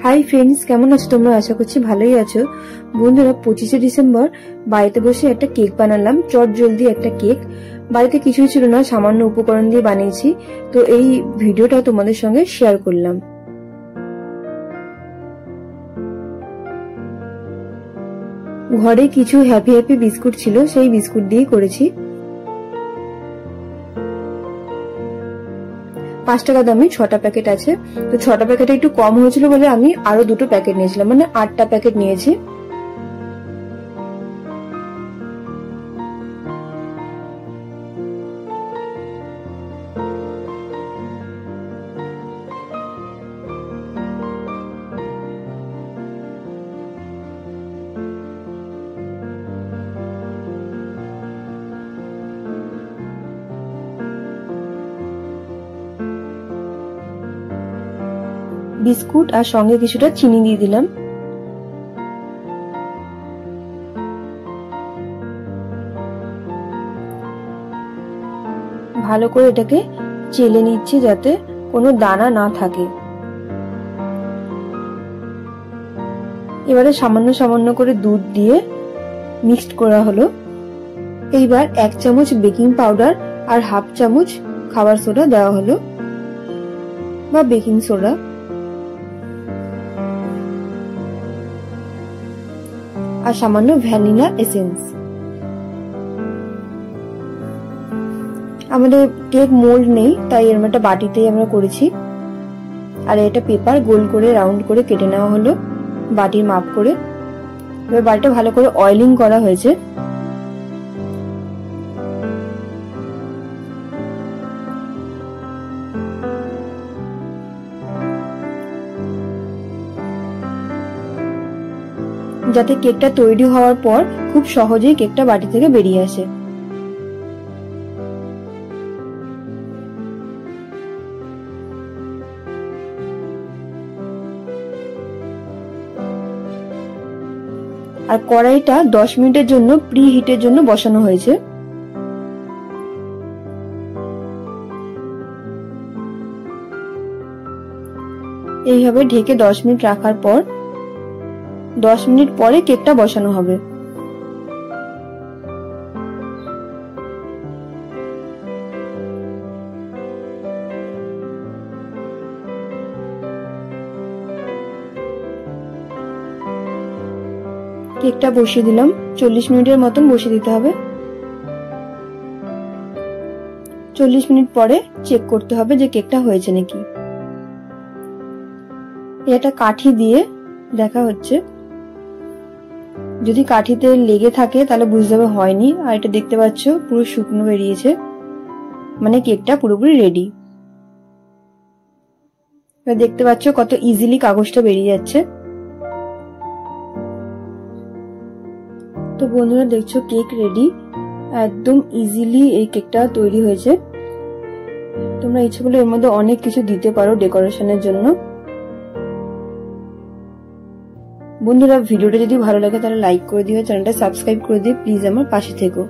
Hi friends, কেমন আছো তোমরা? আশা করছি ভালোই আছো। বন্ধুরা, 25শে ডিসেম্বর বাড়িতে বসে একটা কেক বানালাম, চট জলদি একটা কেক। বাড়িতে কিছুই ছিল না, সামান্য উপকরণ দিয়ে বানিয়েছি, তো এই ভিডিওটা তোমাদের সঙ্গে শেয়ার করলাম। ঘরে কিছু হ্যাপি হ্যাপি বিস্কুট ছিল, সেই বিস্কুট দিয়েই করেছি। 5 টাকা দামি 6টা প্যাকেট আছে, তো 6টা প্যাকেটে একটু কম হয়েছিল বলে আমি আরো 2টো প্যাকেট নিয়েছিলাম, মানে 8টা প্যাকেট নিয়েছি। বিস্কুট আর সঙ্গে কিছুটা চিনি দিয়ে দিলাম। ভালো করে এটাকে চেলে নিচ্ছি যাতে কোনো দানা না থাকে। এবারে সামান্য সামান্য করে দুধ দিয়ে মিক্সড করা হলো। এইবার 1 চামচ বেকিং পাউডার আর 1/2 চামচ খাবার সোডা দেওয়া হলো, বা বেকিং সোডা। আর সামান্য ভ্যানিলা এসেন্স। আমাদের কেক মোল্ড নেই, তাই এরকম একটা বাটিতেই আমরা করেছি। আর এটা পেপার গোল করে রাউন্ড করে কেটে নেওয়া হলো বাটির মাপ করে। এবার বাটিটা ভালো করে অয়েলিং করা হয়েছে। যাতে কেকটা তৈরি হওয়ার পর খুব সহজেই কেকটা বাটি থেকে বেরিয়ে আসে। আর কড়াইটা 10 মিনিটের জন্য প্রি হিটের জন্য বসানো হয়েছে। এইভাবে ঢেকে 10 মিনিট রাখার পর 10 মিনিট পরে কেকটা বসানো হবে। কেকটা বসিয়ে দিলাম, 40 মিনিটের মতন বসিয়ে দিতে হবে। 40 মিনিট পরে চেক করতে হবে যে কেকটা হয়েছে নাকি। এটা কাঠি দিয়ে দেখা হচ্ছে, যদি কাঠিতে লেগে থাকে তাহলে বুঝতে হবে হয়নি। আর এটা দেখতে পাচ্ছ পুরো শুকনো বেরিয়েছে, মানে কেকটা পুরোপুরি রেডি। এবার দেখতে পাচ্ছ কত ইজিলি কাগজটা বেরিয়ে যাচ্ছে। তো বন্ধুরা, দেখছো কেক রেডি, একদম ইজিলি এই কেকটা তৈরি হয়েছে। তোমরা ইচ্ছে করলে এর মধ্যে অনেক কিছু দিতে পারো ডেকোরেশনের জন্য। বন্ধুরা, ভিডিওটা যদি ভালো লাগে তাহলে লাইক করে দিও, চ্যানেলটা সাবস্ক্রাইব করে দিও, প্লিজ আমার পাশে থেকো।